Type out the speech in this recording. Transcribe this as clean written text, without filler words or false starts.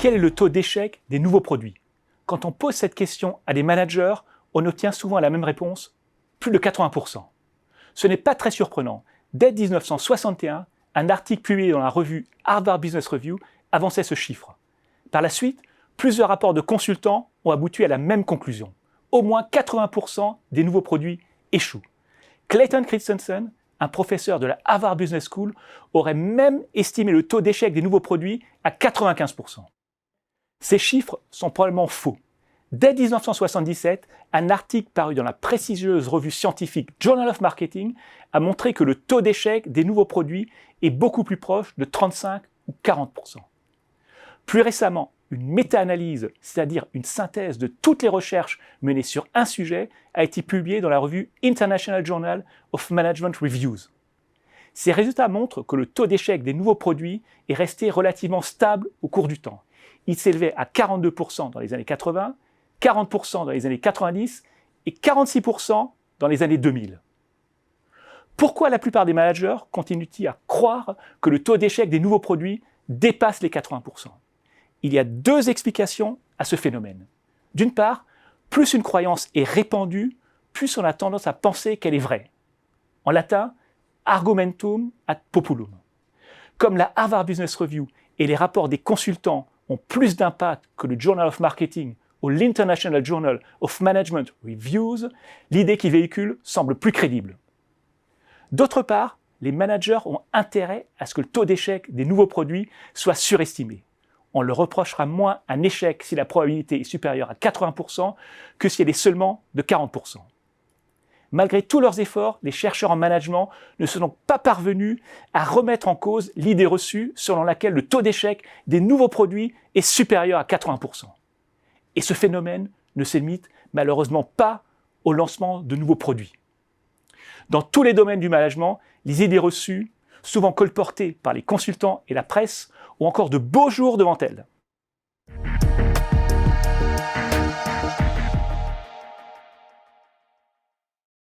Quel est le taux d'échec des nouveaux produits? Quand on pose cette question à des managers, on obtient souvent la même réponse, plus de 80%. Ce n'est pas très surprenant. Dès 1961, un article publié dans la revue Harvard Business Review avançait ce chiffre. Par la suite, plusieurs rapports de consultants ont abouti à la même conclusion. Au moins 80% des nouveaux produits échouent. Clayton Christensen, un professeur de la Harvard Business School, aurait même estimé le taux d'échec des nouveaux produits à 95%. Ces chiffres sont probablement faux. Dès 1977, un article paru dans la prestigieuse revue scientifique Journal of Marketing a montré que le taux d'échec des nouveaux produits est beaucoup plus proche de 35 ou 40%. Plus récemment, une méta-analyse, c'est-à-dire une synthèse de toutes les recherches menées sur un sujet, a été publiée dans la revue International Journal of Management Reviews. Ces résultats montrent que le taux d'échec des nouveaux produits est resté relativement stable au cours du temps. Il s'élevait à 42% dans les années 80, 40% dans les années 90 et 46% dans les années 2000. Pourquoi la plupart des managers continuent-ils à croire que le taux d'échec des nouveaux produits dépasse les 80%? Il y a deux explications à ce phénomène. D'une part, plus une croyance est répandue, plus on a tendance à penser qu'elle est vraie. En latin, argumentum ad populum. Comme la Harvard Business Review et les rapports des consultants ont plus d'impact que le Journal of Marketing ou l'International Journal of Management Reviews, l'idée qu'ils véhiculent semble plus crédible. D'autre part, les managers ont intérêt à ce que le taux d'échec des nouveaux produits soit surestimé. On leur reprochera moins un échec si la probabilité est supérieure à 80% que si elle est seulement de 40%. Malgré tous leurs efforts, les chercheurs en management ne sont donc pas parvenus à remettre en cause l'idée reçue selon laquelle le taux d'échec des nouveaux produits est supérieur à 80%. Et ce phénomène ne se limite malheureusement pas au lancement de nouveaux produits. Dans tous les domaines du management, les idées reçues, souvent colportées par les consultants et la presse, ont encore de beaux jours devant elles.